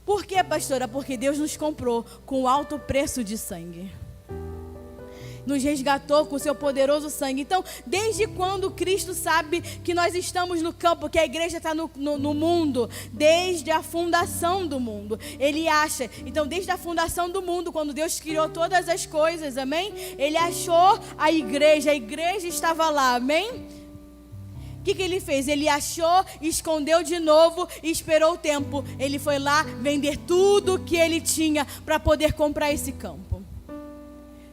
Por quê, pastora? Porque Deus nos comprou com alto preço de sangue. Nos resgatou com o seu poderoso sangue. Então, desde quando Cristo sabe que nós estamos no campo, que a igreja está no mundo? Desde a fundação do mundo. Ele acha. Então, desde a fundação do mundo, quando Deus criou todas as coisas, amém? Ele achou a igreja estava lá, amém? O que ele fez? Ele achou, escondeu de novo e esperou o tempo. Ele foi lá vender tudo que ele tinha para poder comprar esse campo.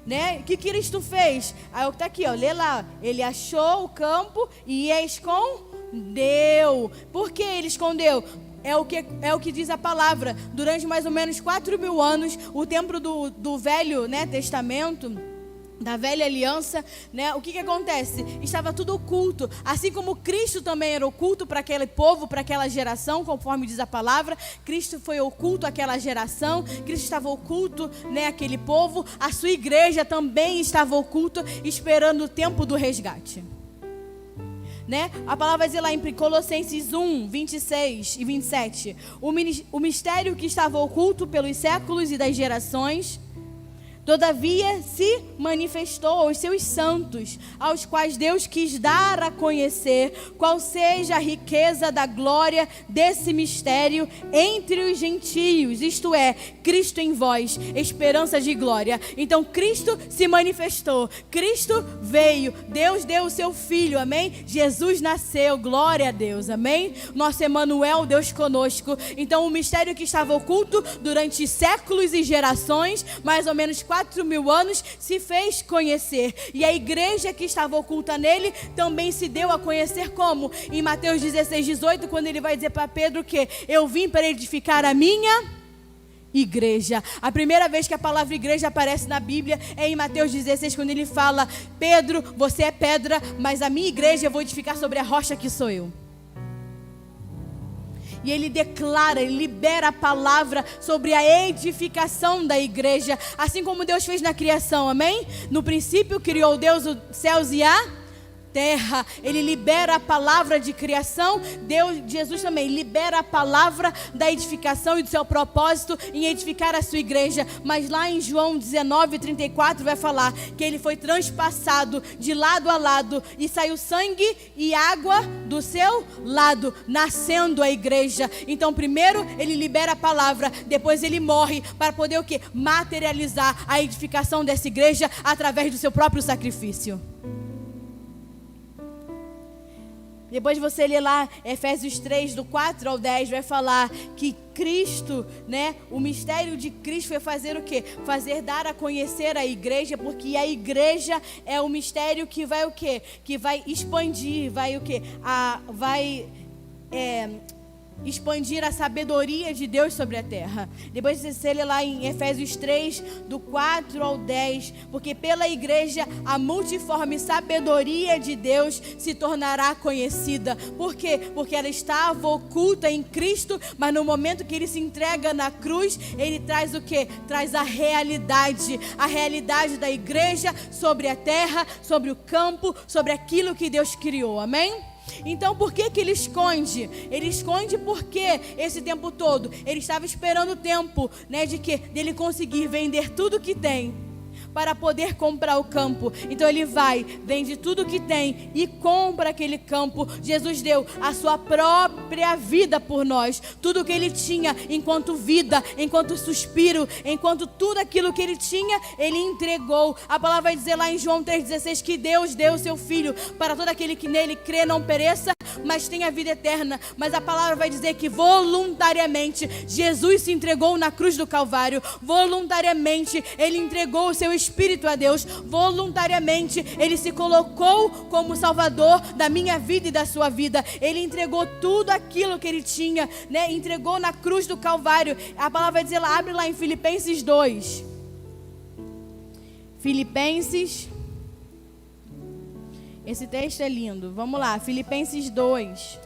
Né? O que Cristo fez? Aí está aqui, ó, lê lá. Ele achou o campo e escondeu. Por que ele escondeu? É o que diz a palavra. Durante mais ou menos 4.000 anos, o tempo do Velho, né, Testamento, da velha aliança, né? O que acontece? Estava tudo oculto. Assim como Cristo também era oculto para aquele povo, para aquela geração, conforme diz a palavra. Cristo foi oculto àquela geração. Cristo estava oculto, né, àquele povo. A sua igreja também estava oculta, esperando o tempo do resgate. Né? A palavra vai dizer lá em Colossenses 1, 26 e 27. O mistério que estava oculto pelos séculos e das gerações, todavia se manifestou aos seus santos, aos quais Deus quis dar a conhecer qual seja a riqueza da glória desse mistério entre os gentios, isto é, Cristo em vós, esperança de glória. Então Cristo se manifestou, Cristo veio, Deus deu o seu Filho, amém? Jesus nasceu, glória a Deus, amém? Nosso Emanuel, Deus conosco. Então o mistério que estava oculto durante séculos e gerações, mais ou menos 4.000 anos, se fez conhecer. E a igreja que estava oculta nele também se deu a conhecer como? Em Mateus 16, 18, quando ele vai dizer para Pedro que eu vim para edificar a minha igreja. A primeira vez que a palavra igreja aparece na Bíblia é em Mateus 16, quando ele fala: Pedro, você é pedra, mas a minha igreja eu vou edificar sobre a rocha que sou eu. E ele declara, ele libera a palavra sobre a edificação da igreja, assim como Deus fez na criação, amém? No princípio criou Deus os céus e a terra, ele libera a palavra de criação. Jesus também libera a palavra da edificação e do seu propósito em edificar a sua igreja. Mas lá em João 19:34 vai falar que ele foi transpassado de lado a lado e saiu sangue e água do seu lado, nascendo a igreja. Então primeiro ele libera a palavra, depois ele morre para poder o quê? Materializar a edificação dessa igreja através do seu próprio sacrifício. Depois você lê lá Efésios 3, do 4 ao 10, vai falar que Cristo, né, o mistério de Cristo foi fazer o quê? Fazer dar a conhecer a igreja, porque a igreja é o mistério que vai o quê? Que vai expandir, vai o quê? Expandir a sabedoria de Deus sobre a terra. Depois você lê lá em Efésios 3, do 4 ao 10, porque pela igreja a multiforme sabedoria de Deus se tornará conhecida. Por quê? Porque ela estava oculta em Cristo, mas no momento que ele se entrega na cruz, ele traz o quê? Traz a realidade da igreja sobre a terra, sobre o campo, sobre aquilo que Deus criou. Amém? Então por que ele esconde? Ele esconde porque esse tempo todo ele estava esperando o tempo, né, dele conseguir vender tudo que tem para poder comprar o campo. Então ele vende tudo que tem e compra aquele campo. Jesus deu a sua própria vida por nós. Tudo que ele tinha enquanto vida, enquanto suspiro, enquanto tudo aquilo que ele tinha, ele entregou. A palavra vai dizer lá em João 3,16 que Deus deu o seu Filho para todo aquele que nele crê não pereça, mas tenha vida eterna. Mas a palavra vai dizer que voluntariamente Jesus se entregou na cruz do Calvário. Voluntariamente ele entregou o seu Espírito a Deus. Voluntariamente ele se colocou como Salvador da minha vida e da sua vida. Ele entregou tudo aquilo que ele tinha, né? Entregou na cruz do Calvário. A palavra vai dizer lá, abre lá em Filipenses 2. Filipenses. Esse texto é lindo. Vamos lá, Filipenses 2.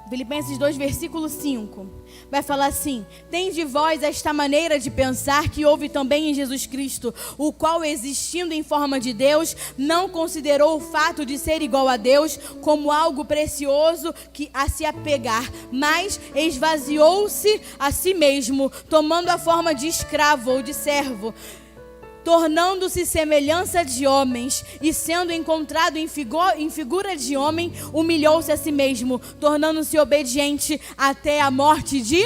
Filipenses 2, versículo 5. Vai falar assim: tende vós esta maneira de pensar que houve também em Jesus Cristo, o qual, existindo em forma de Deus, não considerou o fato de ser igual a Deus como algo precioso que a se apegar, mas esvaziou-se a si mesmo, tomando a forma de escravo ou de servo, tornando-se semelhança de homens, e sendo encontrado em figura de homem, humilhou-se a si mesmo, tornando-se obediente até a morte de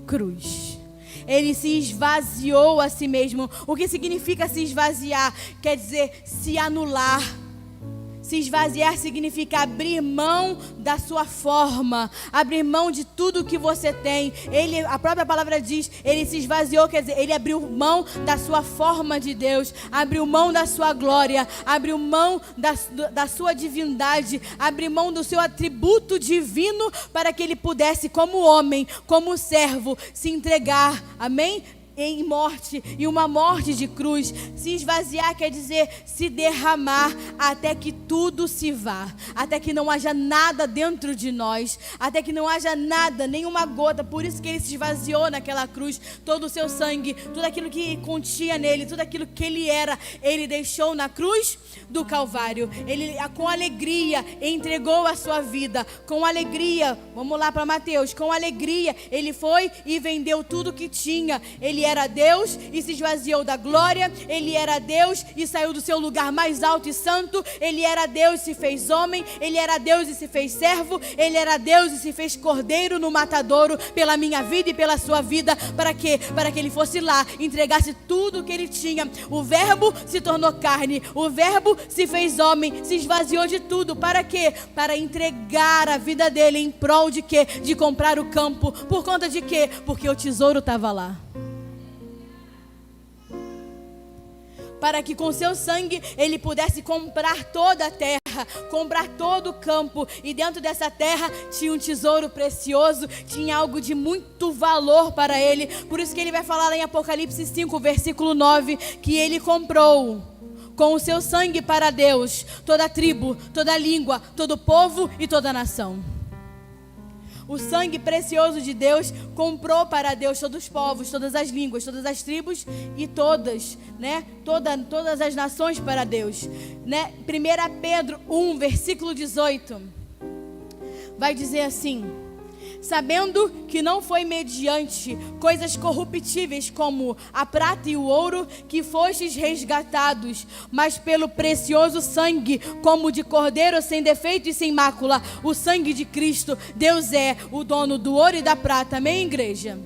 cruz. Ele se esvaziou a si mesmo. O que significa se esvaziar? Quer dizer, se anular. Se esvaziar significa abrir mão da sua forma, abrir mão de tudo que você tem. A própria palavra diz, ele se esvaziou, quer dizer, ele abriu mão da sua forma de Deus, abriu mão da sua glória, abriu mão da sua divindade, abriu mão do seu atributo divino para que ele pudesse, como homem, como servo, se entregar, amém? Em morte, e uma morte de cruz. Se esvaziar quer dizer se derramar até que tudo se vá, até que não haja nada dentro de nós, até que não haja nada, nenhuma gota. Por isso que ele se esvaziou naquela cruz. Todo o seu sangue, tudo aquilo que continha nele, tudo aquilo que ele era, ele deixou na cruz do Calvário. Ele com alegria entregou a sua vida, com alegria. Vamos lá para Mateus. Com alegria ele foi e vendeu tudo que tinha. Ele era Deus e se esvaziou da glória. Ele era Deus e saiu do seu lugar mais alto e santo. Ele era Deus e se fez homem. Ele era Deus e se fez servo. Ele era Deus e se fez cordeiro no matadouro pela minha vida e pela sua vida. Para quê? Para que ele fosse lá, entregasse tudo o que ele tinha. O verbo se tornou carne. O verbo se fez homem, se esvaziou de tudo. Para quê? Para entregar a vida dele em prol de quê? De comprar o campo. Por conta de quê? Porque o tesouro estava lá. Para que com seu sangue ele pudesse comprar toda a terra, comprar todo o campo. E dentro dessa terra tinha um tesouro precioso, tinha algo de muito valor para ele. Por isso que ele vai falar lá em Apocalipse 5, versículo 9, que ele comprou com o seu sangue para Deus toda tribo, toda língua, todo povo e toda nação. O sangue precioso de Deus comprou para Deus todos os povos, todas as línguas, todas as tribos e todas as nações para Deus, né? 1 Pedro 1, versículo 18, vai dizer assim: sabendo que não foi mediante coisas corruptíveis como a prata e o ouro que fostes resgatados, mas pelo precioso sangue, como de cordeiro sem defeito e sem mácula, o sangue de Cristo. Deus é o dono do ouro e da prata, amém, igreja?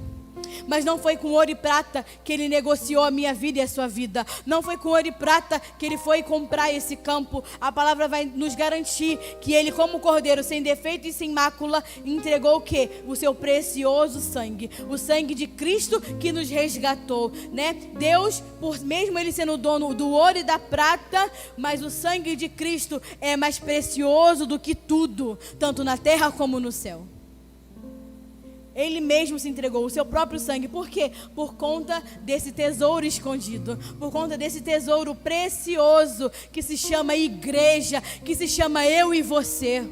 Mas não foi com ouro e prata que Ele negociou a minha vida e a sua vida. Não foi com ouro e prata que Ele foi comprar esse campo. A palavra vai nos garantir que Ele, como cordeiro sem defeito e sem mácula, entregou o quê? O seu precioso sangue. O sangue de Cristo que nos resgatou, né? Deus, por mesmo Ele sendo o dono do ouro e da prata, mas o sangue de Cristo é mais precioso do que tudo, tanto na terra como no céu. Ele mesmo se entregou, o seu próprio sangue. Por quê? Por conta desse tesouro escondido, por conta desse tesouro precioso que se chama igreja, que se chama eu e você.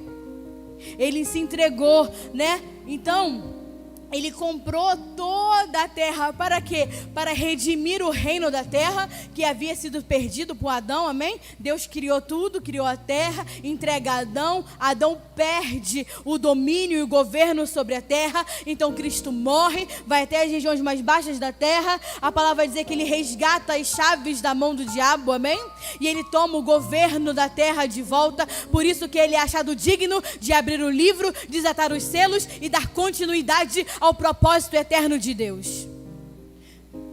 Ele se entregou, né? Então, Ele comprou toda a terra. Para quê? Para redimir o reino da terra que havia sido perdido por Adão, amém? Deus criou tudo, criou a terra, entrega a Adão. Adão perde o domínio e o governo sobre a terra. Então Cristo morre, vai até as regiões mais baixas da terra. A palavra vai dizer que Ele resgata as chaves da mão do diabo, amém? E Ele toma o governo da terra de volta. Por isso que Ele é achado digno de abrir o livro, desatar os selos e dar continuidade ao propósito eterno de Deus.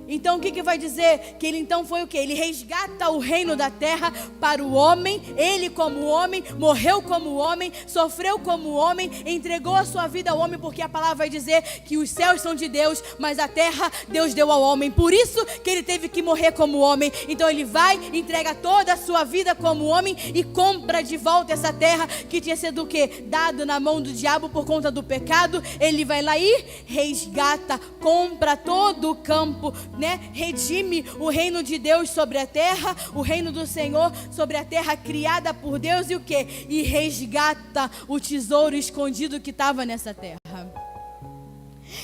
Então o que vai dizer? Que Ele então foi o quê? Ele resgata o reino da terra para o homem. Ele como homem, morreu como homem, sofreu como homem, entregou a sua vida ao homem, porque a palavra vai dizer que os céus são de Deus, mas a terra Deus deu ao homem. Por isso que Ele teve que morrer como homem. Então Ele vai, entrega toda a sua vida como homem e compra de volta essa terra que tinha sido o quê? Dado na mão do diabo por conta do pecado. Ele vai lá e resgata, compra todo o campo, né? Redime o reino de Deus sobre a terra, o reino do Senhor sobre a terra criada por Deus, e o quê? E resgata o tesouro escondido que estava nessa terra.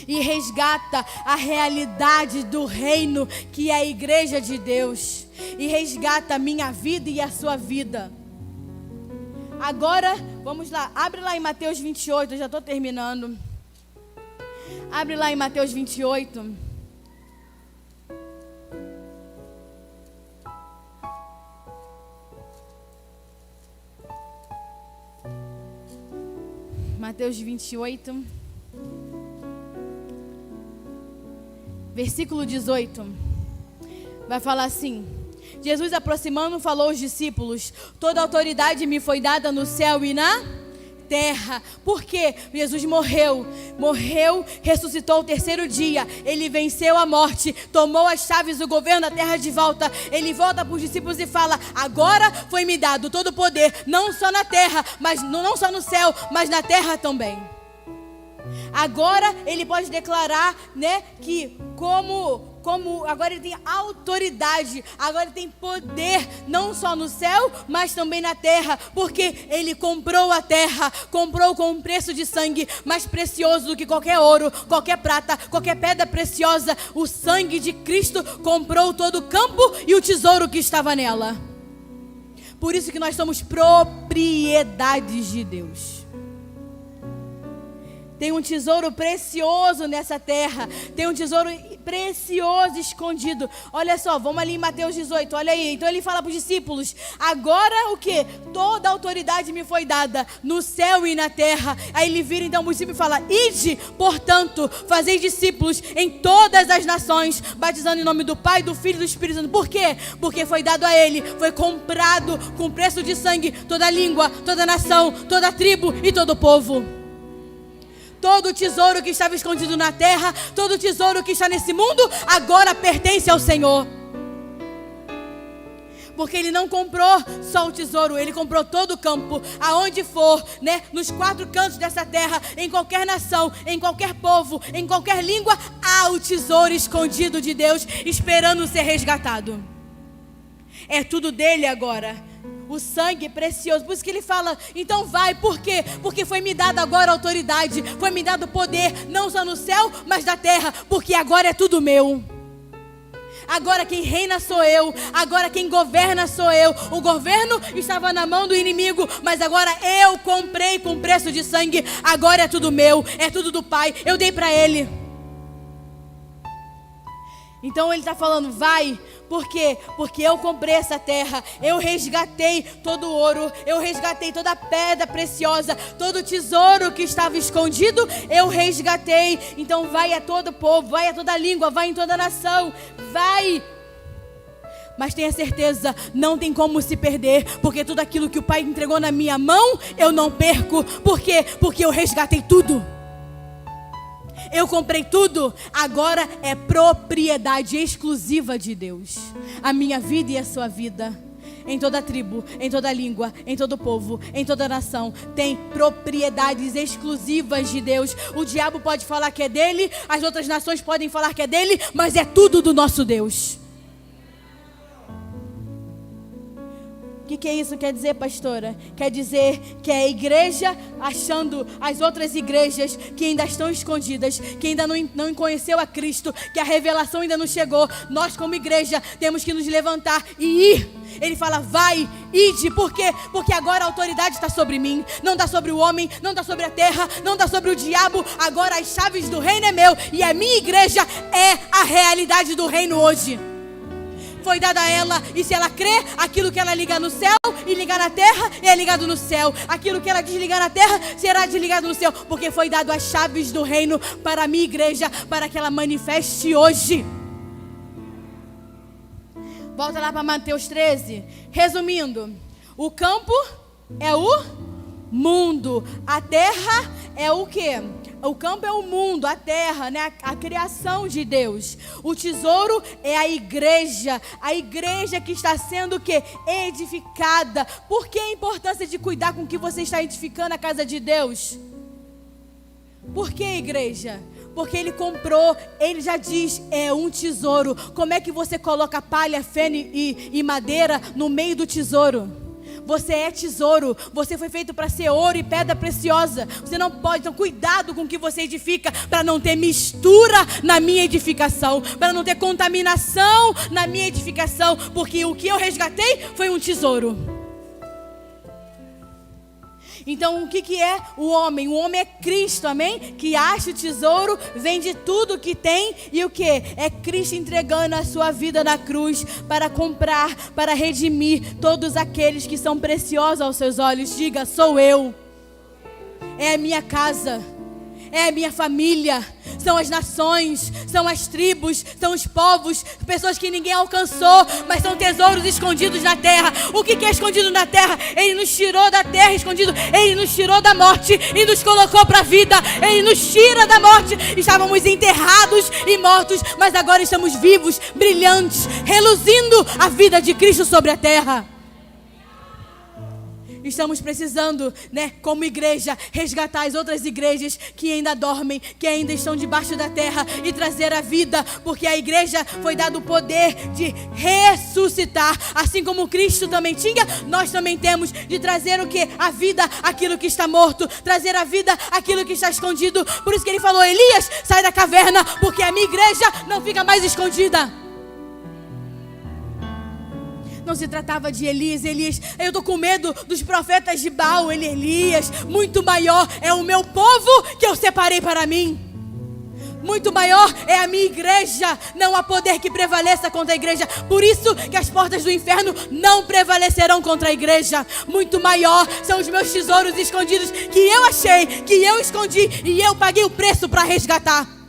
E resgata a realidade do reino, que é a igreja de Deus. E resgata a minha vida e a sua vida. Agora, vamos lá, abre lá em Mateus 28, eu já estou terminando. Abre lá em Mateus 28. Mateus 28, versículo 18, vai falar assim: Jesus, aproximando, falou aos discípulos: toda autoridade me foi dada no céu e na terra. Por quê? Jesus morreu, ressuscitou o terceiro dia. Ele venceu a morte, tomou as chaves do governo da terra de volta. Ele volta para os discípulos e fala: agora foi me dado todo o poder, não só na terra, mas não só no céu, mas na terra também. Agora ele pode declarar, né, que como agora ele tem autoridade, agora ele tem poder, não só no céu, mas também na terra, porque ele comprou a terra, comprou com um preço de sangue mais precioso do que qualquer ouro, qualquer prata, qualquer pedra preciosa. O sangue de Cristo comprou todo o campo e o tesouro que estava nela. Por isso que nós somos propriedades de Deus. Tem um tesouro precioso nessa terra. Tem um tesouro precioso escondido. Olha só, vamos ali em Mateus 18, olha aí. Então ele fala para os discípulos: agora o que? Toda a autoridade me foi dada no céu e na terra. Aí ele vira então para os discípulos e fala: ide, portanto, fazei discípulos em todas as nações, batizando em nome do Pai, do Filho e do Espírito Santo. Por quê? Porque foi dado a ele, foi comprado com preço de sangue, toda língua, toda nação, toda tribo e todo povo. Todo o tesouro que estava escondido na terra, todo o tesouro que está nesse mundo, agora pertence ao Senhor. Porque Ele não comprou só o tesouro, Ele comprou todo o campo. Aonde for, né, nos quatro cantos dessa terra, em qualquer nação, em qualquer povo, em qualquer língua, há o tesouro escondido de Deus, esperando ser resgatado. É tudo dele agora. o sangue precioso. Por isso que ele fala, então vai. Por quê? Porque foi me dado agora autoridade, foi me dado poder, não só no céu, mas na terra, porque agora é tudo meu. Agora quem reina sou eu, agora quem governa sou eu. O governo estava na mão do inimigo, mas agora eu comprei com preço de sangue. Agora é tudo meu, é tudo do Pai, eu dei para Ele. Então ele está falando, vai. Por quê? Porque eu comprei essa terra, eu resgatei todo o ouro, eu resgatei toda a pedra preciosa, todo o tesouro que estava escondido, eu resgatei. Então vai a todo o povo, vai a toda a língua, vai em toda a nação, vai. Mas tenha certeza, não tem como se perder, porque tudo aquilo que o Pai entregou na minha mão, eu não perco. Por quê? Porque eu resgatei tudo. Eu comprei tudo, agora é propriedade exclusiva de Deus. A minha vida e a sua vida, em toda tribo, em toda língua, em todo povo, em toda nação, tem propriedades exclusivas de Deus. O diabo pode falar que é dele, as outras nações podem falar que é dele, mas é tudo do nosso Deus. O que é isso? Quer dizer, pastora? Quer dizer que é a igreja achando as outras igrejas que ainda estão escondidas, que ainda não conheceu a Cristo, que a revelação ainda não chegou. Nós como igreja temos que nos levantar e ir. Ele fala, vai, ide. Por quê? Porque agora a autoridade está sobre mim. Não está sobre o homem, não está sobre a terra, não está sobre o diabo. Agora as chaves do reino é meu. E a minha igreja é a realidade do reino hoje. Foi dada a ela, e se ela crê, aquilo que ela ligar no céu e ligar na terra, é ligado no céu. Aquilo que ela desligar na terra, será desligado no céu. Porque foi dado as chaves do reino para a minha igreja, para que ela manifeste hoje. Volta lá para Mateus 13. Resumindo, o campo é o mundo. A terra é o quê? O campo é o mundo, a terra, né? A criação de Deus. O tesouro é a igreja que está sendo o quê? Edificada. Por que a importância de cuidar com o que você está edificando a casa de Deus? Por que, igreja? Porque Ele comprou, Ele já diz, é um tesouro. Como é que você coloca palha, feno e madeira no meio do tesouro? Você é tesouro, você foi feito para ser ouro e pedra preciosa. Você não pode, então cuidado com o que você edifica, para não ter mistura na minha edificação, para não ter contaminação na minha edificação, porque o que eu resgatei foi um tesouro. Então o que é o homem? O homem é Cristo, amém? Que acha o tesouro, vende tudo que tem. E o que? É Cristo entregando a sua vida na cruz para comprar, para redimir todos aqueles que são preciosos aos seus olhos. Diga, sou eu. É a minha casa, é a minha família, são as nações, são as tribos, são os povos, pessoas que ninguém alcançou, mas são tesouros escondidos na terra. O que é escondido na terra? Ele nos tirou da terra escondido, Ele nos tirou da morte e nos colocou para a vida. Ele nos tira da morte. Estávamos enterrados e mortos, mas agora estamos vivos, brilhantes, reluzindo a vida de Cristo sobre a terra. Estamos precisando, né, como igreja, resgatar as outras igrejas que ainda dormem, que ainda estão debaixo da terra, e trazer a vida, porque a igreja foi dado o poder de ressuscitar, assim como Cristo também tinha, nós também temos, de trazer o que? A vida, aquilo que está morto, trazer a vida, aquilo que está escondido. Por isso que Ele falou, Elias, sai da caverna, porque a minha igreja não fica mais escondida. Não se tratava de Elias, eu estou com medo dos profetas de Baal. Elias, muito maior é o meu povo que eu separei para mim. Muito maior é a minha igreja. Não há poder que prevaleça contra a igreja. Por isso que as portas do inferno não prevalecerão contra a igreja. Muito maior são os meus tesouros escondidos, que eu achei, que eu escondi, e eu paguei o preço para resgatar.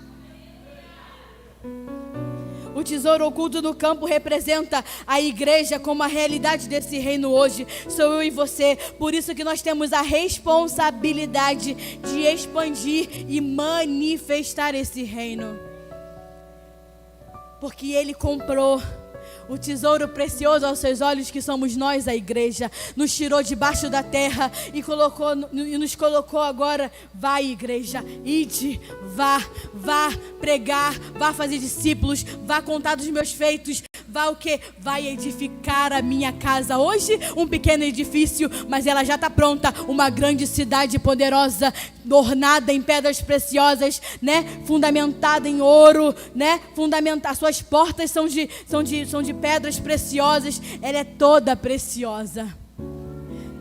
O tesouro oculto no campo representa a igreja como a realidade desse reino hoje. Sou eu e você. Por isso que nós temos a responsabilidade de expandir e manifestar esse reino. Porque Ele comprou o tesouro precioso aos seus olhos, que somos nós, a igreja. Nos tirou debaixo da terra e nos colocou agora. Vai, igreja, ide, vá pregar, vá fazer discípulos, vá contar dos meus feitos, vai o quê? Vai edificar a minha casa. Hoje, um pequeno edifício, mas ela já está pronta. Uma grande cidade poderosa, ornada em pedras preciosas, né? Fundamentada em ouro, né? As suas portas são de pedras preciosas. Ela é toda preciosa.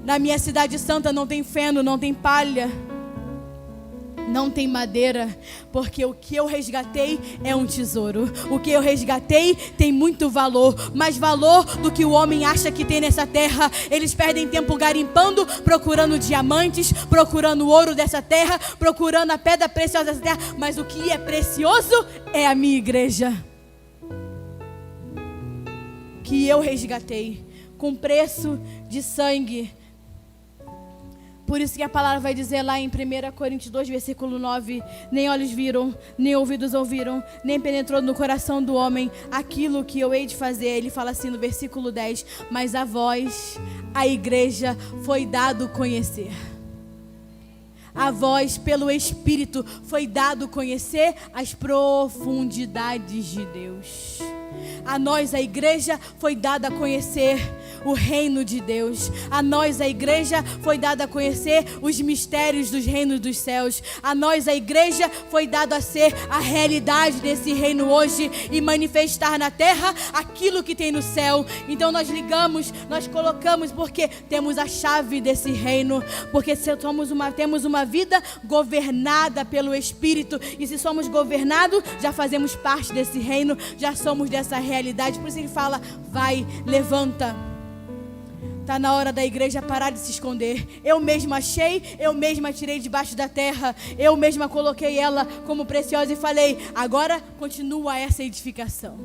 Na minha cidade santa não tem feno, não tem palha, não tem madeira, porque o que eu resgatei é um tesouro. O que eu resgatei tem muito valor, mais valor do que o homem acha que tem nessa terra. Eles perdem tempo garimpando, procurando diamantes, procurando o ouro dessa terra, procurando a pedra preciosa dessa terra. Mas o que é precioso é a minha igreja, que eu resgatei com preço de sangue. Por isso que a palavra vai dizer lá em 1 Coríntios 2, versículo 9: nem olhos viram, nem ouvidos ouviram, nem penetrou no coração do homem aquilo que eu hei de fazer. Ele fala assim no versículo 10: mas a vós, a igreja, foi dado conhecer. A vós, pelo Espírito, foi dado conhecer as profundidades de Deus. A nós, a igreja, foi dada a conhecer o reino de Deus. A nós, a igreja, foi dada a conhecer os mistérios dos reinos dos céus. A nós, a igreja, foi dado a ser a realidade desse reino hoje e manifestar na terra aquilo que tem no céu. Então nós ligamos, nós colocamos, porque temos a chave desse reino, porque temos uma vida governada pelo Espírito, e se somos governados, já fazemos parte desse reino, já somos dessa realidade. Por isso ele fala: vai, levanta. Está na hora da igreja parar de se esconder. Eu mesma achei, eu mesma tirei debaixo da terra, eu mesma coloquei ela como preciosa e falei: agora continua essa edificação.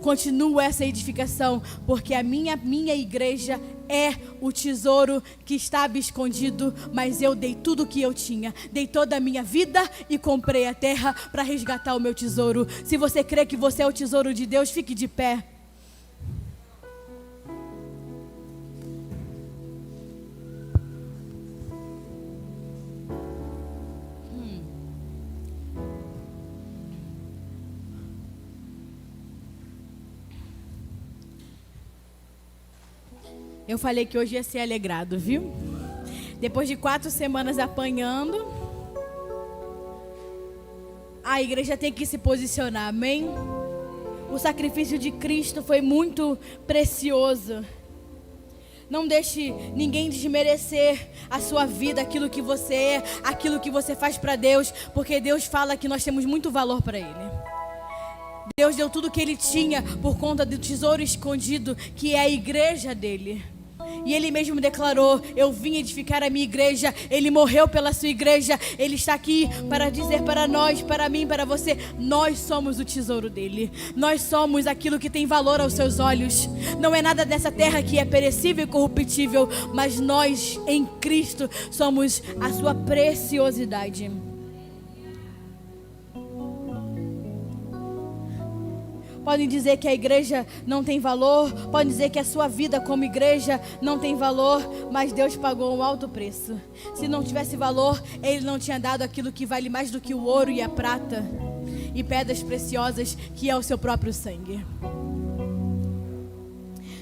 Continua essa edificação, porque a minha igreja é o tesouro que estava escondido, mas eu dei tudo o que eu tinha, dei toda a minha vida e comprei a terra para resgatar o meu tesouro. Se você crê que você é o tesouro de Deus, fique de pé. Eu falei que hoje ia ser alegrado, viu? Depois de 4 semanas apanhando, a igreja tem que se posicionar, amém? O sacrifício de Cristo foi muito precioso. Não deixe ninguém desmerecer a sua vida, aquilo que você é, aquilo que você faz para Deus, porque Deus fala que nós temos muito valor para Ele. Deus deu tudo o que Ele tinha por conta do tesouro escondido, que é a igreja dele. E Ele mesmo declarou: eu vim edificar a minha igreja. Ele morreu pela sua igreja. Ele está aqui para dizer para nós, para mim, para você: nós somos o tesouro dele. Nós somos aquilo que tem valor aos seus olhos. Não é nada dessa terra que é perecível e corruptível, mas nós em Cristo somos a sua preciosidade. Podem dizer que a igreja não tem valor, podem dizer que a sua vida como igreja não tem valor, mas Deus pagou um alto preço. Se não tivesse valor, Ele não tinha dado aquilo que vale mais do que o ouro e a prata e pedras preciosas, que é o seu próprio sangue.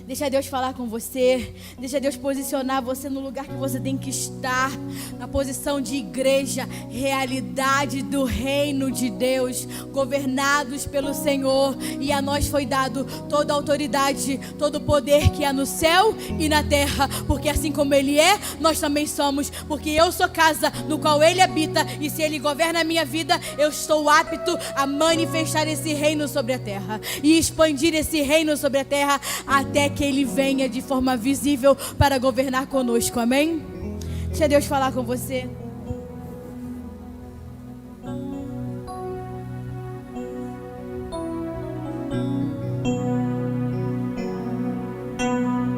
Deixa Deus falar com você. Deixa Deus posicionar você no lugar que você tem que estar. Na posição de igreja, realidade do reino de Deus, governados pelo Senhor. E a nós foi dado toda a autoridade, todo o poder que há no céu e na terra. Porque assim como Ele é, nós também somos. Porque eu sou casa no qual Ele habita. E se Ele governa a minha vida, eu estou apto a manifestar esse reino sobre a terra. E expandir esse reino sobre a terra até que Ele venha de forma visível para governar conosco, amém? Deixa Deus falar com você.